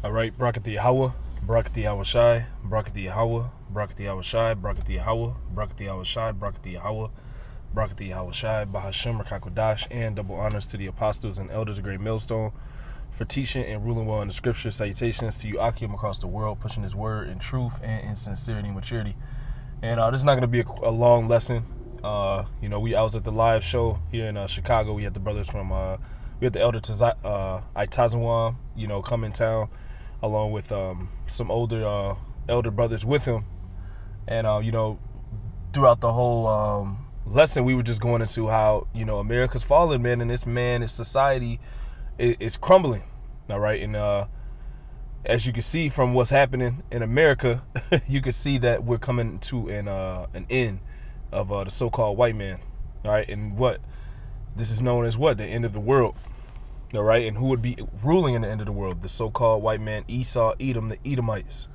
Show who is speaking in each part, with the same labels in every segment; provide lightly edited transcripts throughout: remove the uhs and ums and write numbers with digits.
Speaker 1: All right, Brakati Yahweh, Brakati Yahweh Shai, Brakati Yahweh, Brakati Yahweh Shai, Brakati Yahweh, Brakati Yahweh Shai, Brakati Yahweh, Brakati Yahweh Shai, Bahashim Rakakodash, and double honors to the apostles and elders of Great Millstone for teaching and ruling well in the scriptures. Salutations to you, Akim, across the world, pushing his word in truth and in sincerity and maturity. And this is not going to be a long lesson. I was at the live show here in Chicago. We had the brothers from, we had the elder Itazawam, come in town, along with some older elder brothers with him. And, throughout the whole lesson, we were just going into how, America's fallen, man, and its society is crumbling. All right. And as you can see from what's happening in America, you can see that we're coming to an end of the so-called white man. All right. And this is known as the end of the world. All right. And who would be ruling in the end of the world? The so-called white man, Esau, Edom, the Edomites.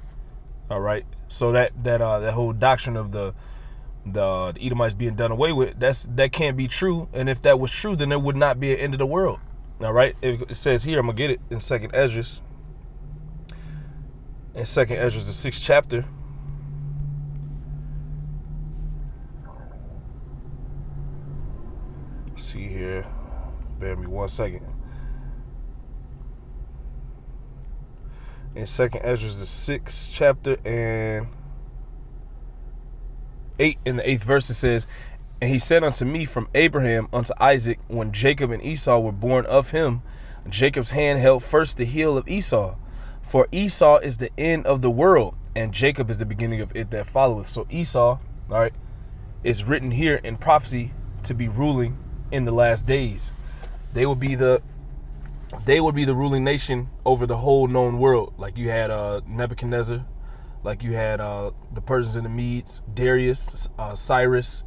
Speaker 1: All right. So that whole doctrine of the Edomites being done away with, that can't be true. And if that was true, then there would not be an end of the world. All right. It says here, I'm going to get it in 2nd Esdras. In 2nd Esdras, the 6th chapter. Let's see here. Bear me 1 second. In 2nd Esdras, the 6th chapter and 8 in the 8th verse, it says, "And he said unto me, from Abraham unto Isaac, when Jacob and Esau were born of him, Jacob's hand held first the heel of Esau. For Esau is the end of the world, and Jacob is the beginning of it that followeth." So Esau, all right, is written here in prophecy to be ruling in the last days. They would be the ruling nation over the whole known world. Like you had Nebuchadnezzar, like you had the Persians and the Medes, Darius, Cyrus,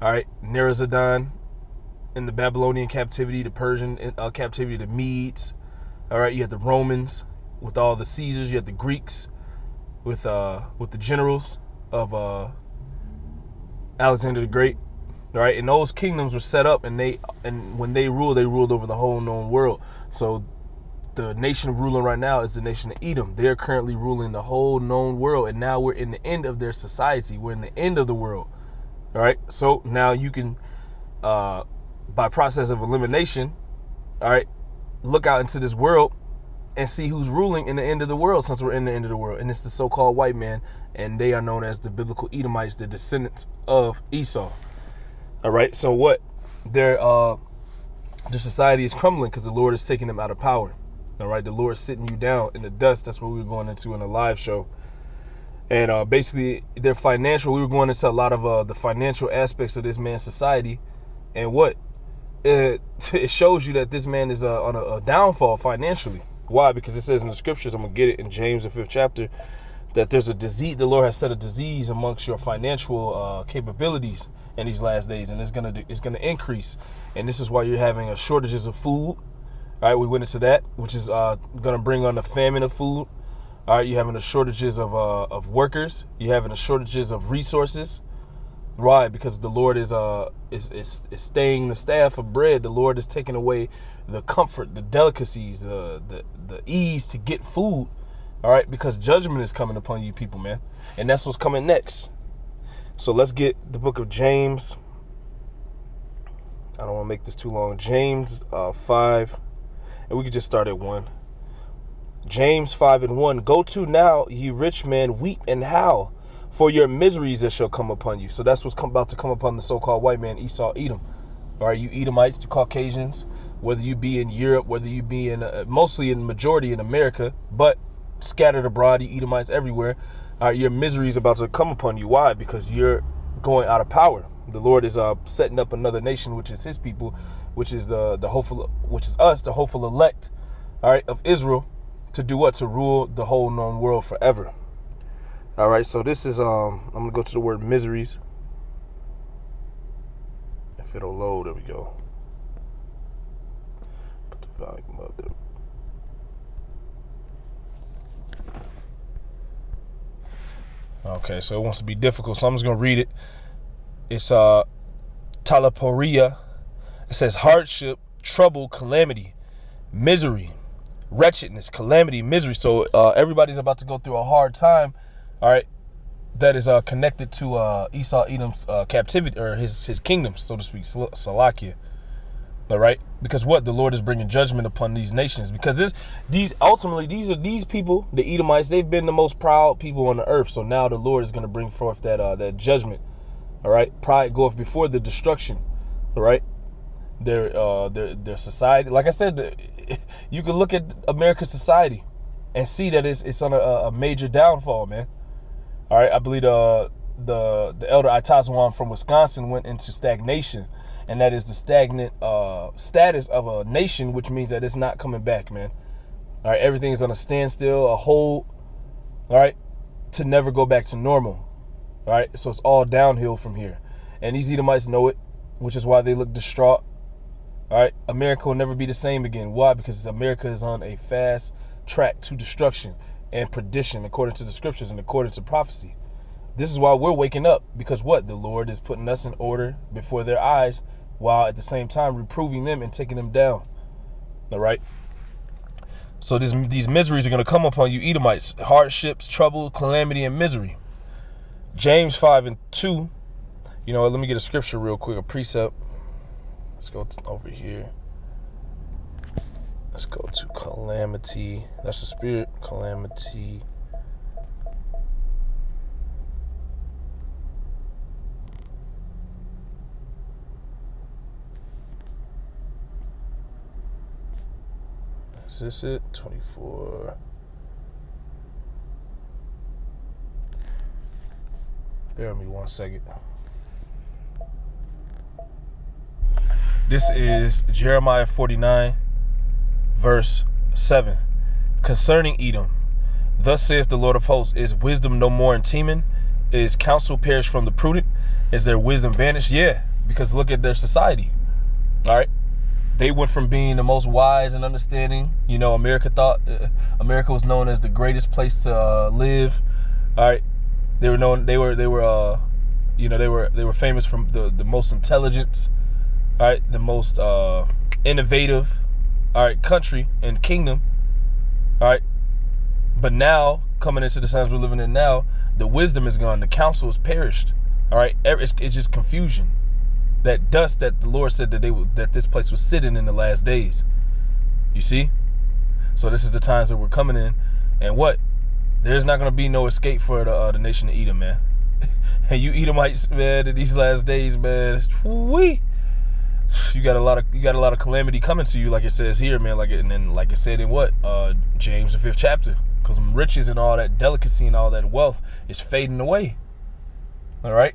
Speaker 1: all right, Nerazadon in the Babylonian captivity, the Persian captivity, the Medes, all right, you had the Romans with all the Caesars, you had the Greeks with the generals of Alexander the Great. All right, and those kingdoms were set up, and when they ruled over the whole known world. So the nation ruling right now is the nation of Edom. They're currently ruling the whole known world, and now we're in the end of their society. We're in the end of the world. All right, so now you can, by process of elimination, all right, look out into this world and see who's ruling in the end of the world, since we're in the end of the world. And it's the so-called white man, and they are known as the biblical Edomites, the descendants of Esau. All right, so their society is crumbling because the Lord is taking them out of power. All right, the Lord is sitting you down in the dust. That's what we were going into in a live show. And basically, we were going into a lot of the financial aspects of this man's society. And it shows you that this man is on a downfall financially. Why? Because it says in the scriptures, I'm going to get it in James, the 5th chapter, that there's a disease. The Lord has set a disease amongst your financial capabilities in these last days, and it's gonna increase. And this is why you're having shortages of food. All right, we went into that, which is gonna bring on a famine of food. All right, you're having the shortages of workers. You're having the shortages of resources. Why? Because the Lord is staying the staff of bread. The Lord is taking away the comfort, the delicacies, the ease to get food. All right, because judgment is coming upon you people, man. And that's what's coming next. So let's get the book of James. I don't want to make this too long. James 5, and we can just start at 1. James 5 and 1. "Go to now, ye rich men, weep and howl for your miseries that shall come upon you." So that's what's about to come upon the so-called white man, Esau, Edom. All right, you Edomites, you Caucasians, whether you be in Europe, whether you be in mostly in majority in America, but scattered abroad, you Edomites everywhere. Your misery is about to come upon you. Why? Because you're going out of power. The Lord is setting up another nation, which is His people, which is the hopeful, which is us, the hopeful elect, all right, of Israel, to do what? To rule the whole known world forever. All right. So this is I'm gonna go to the word miseries. If it'll load, there we go. Put the volume up there. Okay, so it wants to be difficult, so I'm just going to read it. It's talaporia. It says hardship, trouble, calamity, misery, wretchedness, calamity, misery. So everybody's about to go through a hard time, all right, that is connected to Esau Edom's captivity, or his kingdom, so to speak, Salakia. All right, because what? The Lord is bringing judgment upon these nations, because these people, the Edomites, they've been the most proud people on the earth. So now the Lord is going to bring forth that judgment. All right, pride goeth before the destruction. All right, their society, like I said, you can look at America's society and see that it's on a major downfall, man. All right, I believe the elder Itazwan from Wisconsin went into stagnation, and that is the stagnant status of a nation, which means that it's not coming back, man. All right, everything is on a standstill, a hold, all right, to never go back to normal. All right, so it's all downhill from here, and these Edomites know it, which is why they look distraught. All right, America will never be the same again. Why? Because America is on a fast track to destruction and perdition, according to the scriptures and according to prophecy. This is why we're waking up, because what? The Lord is putting us in order before their eyes, while at the same time reproving them and taking them down. All right. So these miseries are going to come upon you, Edomites: hardships, trouble, calamity, and misery. James 5:2. You know what? Let me get a scripture real quick, a precept. Let's go over here. Let's go to calamity. That's the spirit. Calamity. Is this it? 24. Bear with me 1 second. This is Jeremiah 49, verse 7. Concerning Edom, thus saith the Lord of hosts, is wisdom no more in Teman? Is counsel perished from the prudent? Is their wisdom vanished? Yeah, because look at their society. All right. They went from being the most wise and understanding. You know, America was known as the greatest place to live. All right. They were famous from the most intelligence. All right, the most innovative, all right, country and kingdom. All right, but now coming into the times we're living in now, the wisdom is gone, the counsel has perished. All right, it's just confusion. That dust that the Lord said that this place was sitting in the last days. You see, so this is the times that we're coming in, and what? There's not gonna be no escape for the nation of Edom, man. And you Edomites, man, in these last days, man, whee. You got a lot of calamity coming to you, like it says here, man. Like it said in what James the 5th chapter, because riches and all that delicacy and all that wealth is fading away. All right.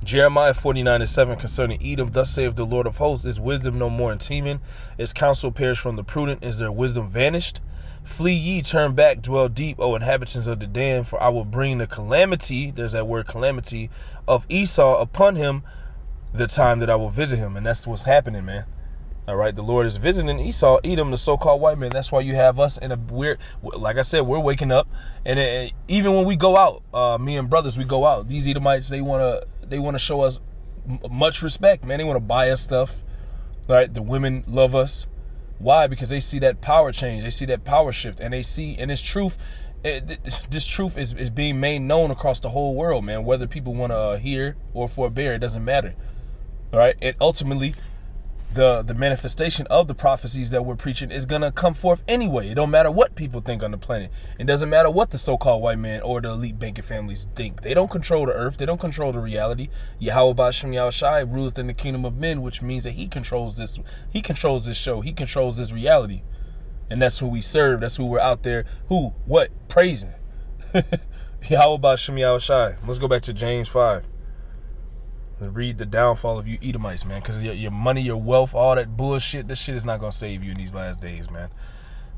Speaker 1: Jeremiah 49:7 concerning Edom, thus saith the Lord of hosts, is wisdom no more in Teman? Is counsel perished from the prudent? Is their wisdom vanished? Flee ye, turn back, dwell deep, O inhabitants of Dedan, for I will bring the calamity, there's that word calamity, of Esau upon him, the time that I will visit him. And that's what's happening, man. All right, the Lord is visiting Esau, Edom, the so-called white man. That's why you have us in a weird, like I said, we're waking up, and even when we go out, me and brothers, we go out. These Edomites, they want to show us much respect, man. They want to buy us stuff. All right, the women love us. Why? Because they see that power change, they see that power shift, and they see, and it's truth. This truth is being made known across the whole world, man. Whether people want to hear or forbear, it doesn't matter. All right, and ultimately, the manifestation of the prophecies that we're preaching is gonna come forth anyway. It don't matter what people think on the planet. It doesn't matter what the so-called white man or the elite banking families think. They don't control the earth. They don't control the reality. Yahweh Bashem Yahushai ruleth in the kingdom of men, which means that he controls this. He controls this show. He controls this reality, and that's who we serve. That's who we're out there. What praising? Yahweh Bashem Yahushai. Let's go back to James 5. Read the downfall of you Edomites, man, because your money, your wealth, all that bullshit, this shit is not going to save you in these last days, man.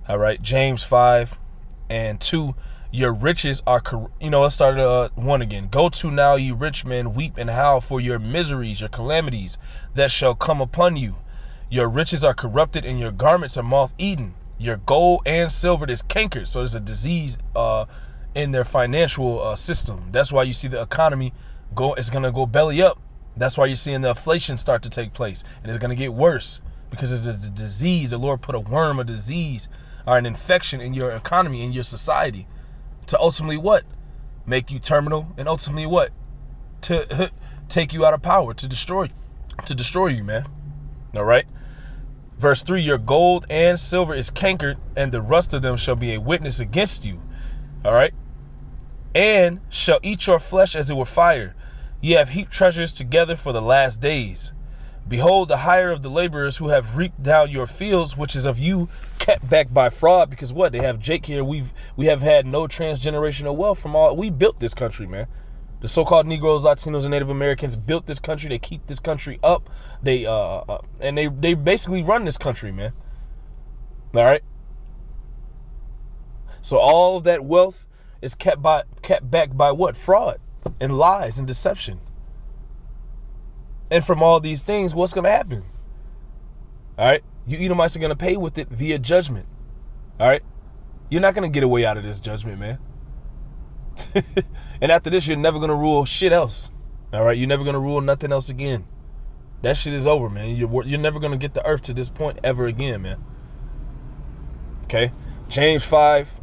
Speaker 1: All right, James 5:2, your riches are, let's start at 1 again. Go to now, you rich men, weep and howl for your miseries, your calamities that shall come upon you. Your riches are corrupted and your garments are moth-eaten. Your gold and silver is cankered. So there's a disease in their financial system. That's why you see the economy it's going to go belly up. That's why you're seeing the inflation start to take place, and it's going to get worse. because it's a disease. The Lord put a worm, a disease, or an infection in your economy, in your society, to ultimately what? Make you terminal, and ultimately what? To take you out of power, to destroy you, man. All right. Verse 3, your gold and silver is cankered, and the rust of them shall be a witness against you. All right. And shall eat your flesh as it were fire. Ye have heaped treasures together for the last days. Behold, the hire of the laborers who have reaped down your fields, which is of you, kept back by fraud. Because what? They have Jake here. We have had no transgenerational wealth from all. We built this country, man. The so-called Negroes, Latinos, and Native Americans built this country. They keep this country up. They basically run this country, man. All right. So all of that wealth is kept back by what? Fraud and lies and deception. And from all these things, what's going to happen? All right. You Edomites are going to pay with it via judgment. All right. You're not going to get away out of this judgment, man. And after this, you're never going to rule shit else. All right. You're never going to rule nothing else again. That shit is over, man. You're never going to get the earth to this point ever again, man. Okay. James 5.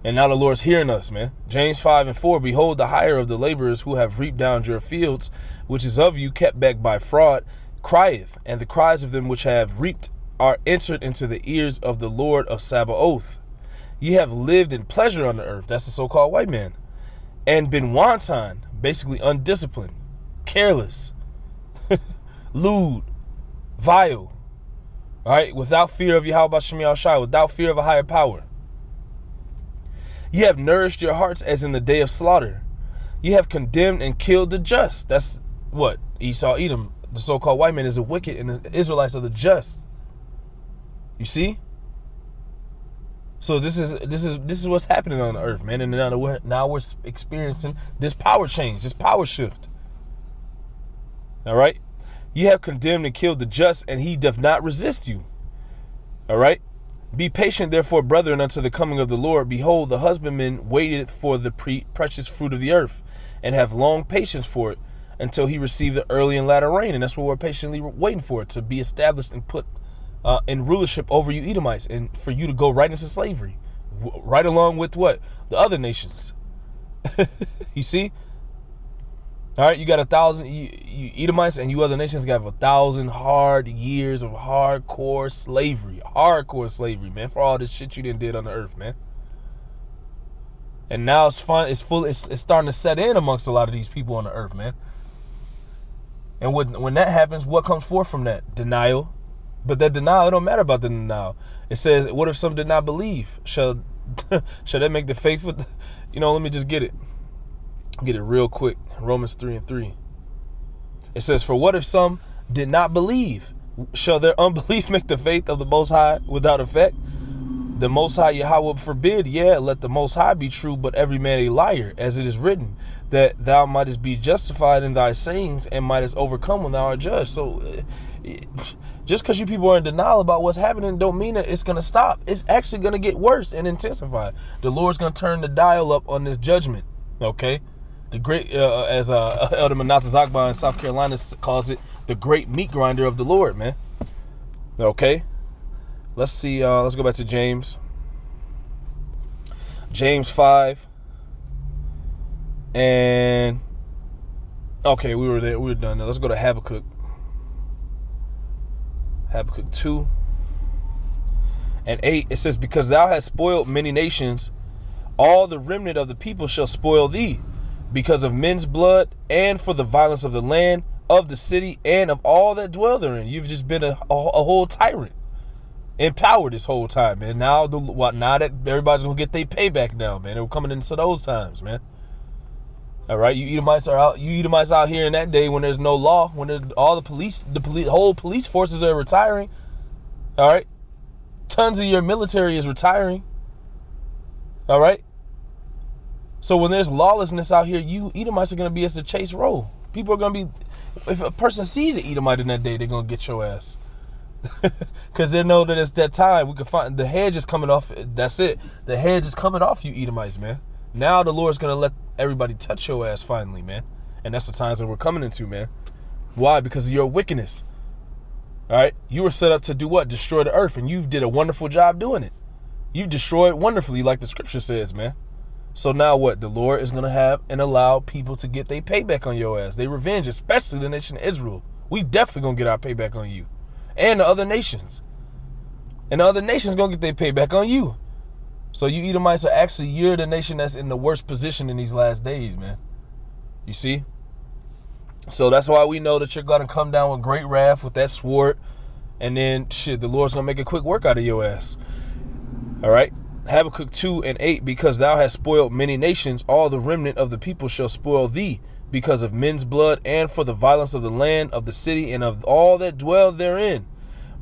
Speaker 1: And now the Lord's hearing us, man. James 5:4, behold, the hire of the laborers who have reaped down your fields, which is of you, kept back by fraud, crieth, and the cries of them which have reaped are entered into the ears of the Lord of Sabaoth. Ye have lived in pleasure on the earth, that's the so-called white man, and been wanton, basically undisciplined, careless, lewd, vile, all right, without fear of Yahweh Shem Yahushua, without fear of a higher power. Ye have nourished your hearts as in the day of slaughter. Ye have condemned and killed the just. That's what? Esau, Edom, the so-called white man, is the wicked, and the Israelites are the just. You see? So this is what's happening on the earth, man. And now we're experiencing this power change, this power shift. All right? Ye have condemned and killed the just, and he doth not resist you. All right? Be patient, therefore, brethren, unto the coming of the Lord. Behold, the husbandman waited for the precious fruit of the earth, and have long patience for it, until he receive the early and latter rain. And that's what we're patiently waiting for, it to be established and put in rulership over you Edomites, and for you to go right into slavery, right along with what? The other nations. You see? All right, you got 1,000, you Edomites and you other nations got 1,000 hard years of hardcore slavery, man, for all this shit you done did on the earth, man. And now it's starting to set in amongst a lot of these people on the earth, man. And when that happens, what comes forth from that? Denial. But that denial, it don't matter about the denial. It says, what if some did not believe? Shall that make the faithful? Let me just get it real quick. Romans 3:3. It says, for what if some did not believe? Shall their unbelief make the faith of the Most High without effect? The Most High Yahweh forbid, let the Most High be true, but every man a liar, as it is written, that thou mightest be justified in thy sayings, and mightest overcome when thou art judged. So just because you people are in denial about what's happening don't mean that it's going to stop. It's actually going to get worse and intensify. The Lord's going to turn the dial up on this judgment, okay? The great, as Elder Manasseh Zagba in South Carolina calls it, the great meat grinder of the Lord, man. Okay, let's see. Let's go back to James. James 5. And okay, we were there. We were done. Now let's go to Habakkuk. Habakkuk 2 and 8. It says, because thou hast spoiled many nations, all the remnant of the people shall spoil thee, because of men's blood, and for the violence of the land, of the city, and of all that dwell therein. You've just been a whole tyrant in power this whole time, man. Now that everybody's gonna get their payback now, man. We're coming into those times, man. All right, you Edomites out here in that day when there's no law, when there's all the whole police forces are retiring. All right, tons of your military is retiring. All right. So when there's lawlessness out here, you Edomites are going to be as the chase roll. People are going to be, if a person sees an Edomite in that day, they're going to get your ass. Because they know that it's that time. We can find the hedge is coming off. That's it. The hedge is coming off you Edomites, man. Now the Lord's going to let everybody touch your ass finally, man. And that's the times that we're coming into, man. Why? Because of your wickedness. All right. You were set up to do what? Destroy the earth. And you've did a wonderful job doing it. You've destroyed wonderfully, like the scripture says, man. So now what? The Lord is going to have and allow people to get their payback on your ass. They revenge, especially the nation of Israel. We definitely going to get our payback on you. And the other nations. And the other nations going to get their payback on you. So you Edomites are actually, you're the nation that's in the worst position in these last days, man. You see? So that's why we know that you're going to come down with great wrath with that sword. And then, shit, the Lord's going to make a quick work out of your ass. All right? Habakkuk 2:8, because thou hast spoiled many nations, all the remnant of the people shall spoil thee, because of men's blood, and for the violence of the land, of the city, and of all that dwell therein.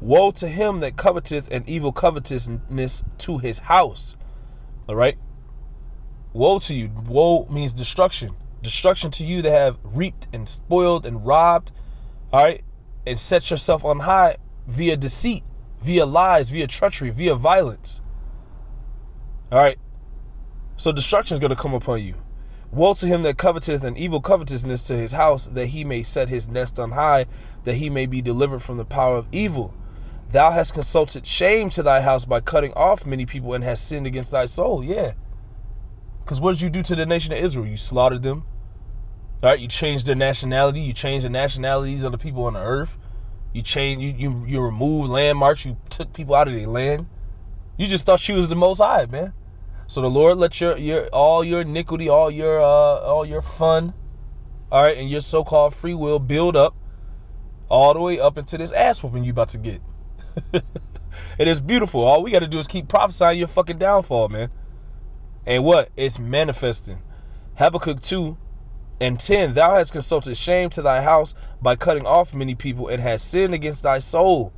Speaker 1: Woe to him that coveteth an evil covetousness to his house. All right? Woe to you. Woe means destruction. Destruction to you that have reaped and spoiled and robbed, all right, and set yourself on high via deceit, via lies, via treachery, via violence. All right. So destruction is going to come upon you. Woe to him that coveteth an evil covetousness to his house, that he may set his nest on high, that he may be delivered from the power of evil. Thou hast consulted shame to thy house by cutting off many people, and hast sinned against thy soul. Yeah. Because what did you do to the nation of Israel? You slaughtered them. All right. You changed their nationality. You changed the nationalities of the people on the earth. You changed. You removed landmarks. You took people out of their land. You just thought you was the Most High, man. So the Lord let your all your iniquity, all your fun, all right, and your so-called free will build up all the way up into this ass whooping you about to get. It is beautiful. All we got to do is keep prophesying your fucking downfall, man. And what? It's manifesting. Habakkuk 2:10, thou hast consulted shame to thy house by cutting off many people, and hast sinned against thy soul.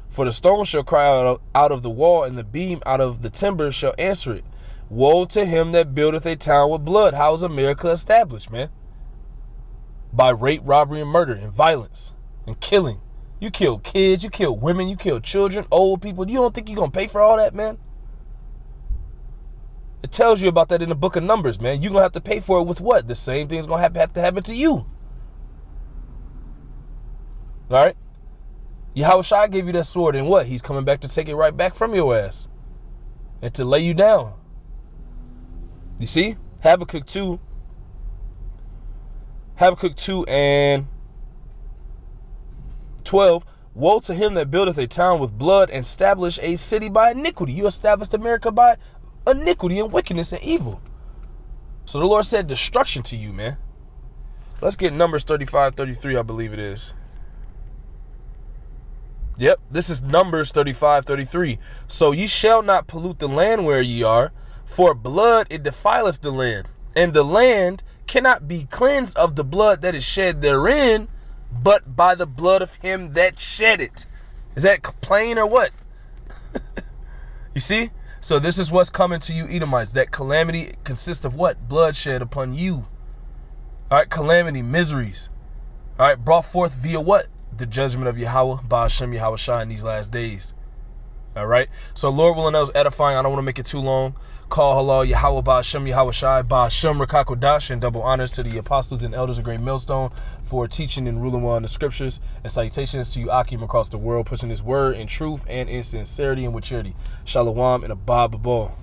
Speaker 1: For the stone shall cry out of the wall, and the beam out of the timber shall answer it. Woe to him that buildeth a town with blood. How is America established, man? By rape, robbery, and murder, and violence, and killing. You kill kids, you kill women, you kill children, old people. You don't think you're going to pay for all that, man? It tells you about that in the book of Numbers, man. You're going to have to pay for it with what? The same thing's going to have to happen to you. All right? Yahushua gave you that sword, and what? He's coming back to take it right back from your ass and to lay you down. You see? Habakkuk 2:12. Woe to him that buildeth a town with blood, and establish a city by iniquity. You established America by iniquity and wickedness and evil. So the Lord said destruction to you, man. Let's get Numbers 35:33, I believe it is. Yep, this is Numbers 35:33. So ye shall not pollute the land where ye are, for blood it defileth the land, and the land cannot be cleansed of the blood that is shed therein, but by the blood of him that shed it. Is that plain or what? You see? So this is what's coming to you, Edomites. That calamity consists of what? Bloodshed upon you. All right, calamity, miseries. All right, brought forth via what? The judgment of Yahweh, Ba'ashem Yahushua in these last days. All right. So Lord willing, that was edifying. I don't want to make it too long. Call halal Yahweh Ba'ashem Yahushua, Ba'ashem Rakakodash, and double honors to the apostles and elders of Great Millstone for teaching and ruling well in the scriptures. And salutations to you, Akim, across the world, pushing this word in truth and in sincerity and with charity. Shalom and Abba Babal.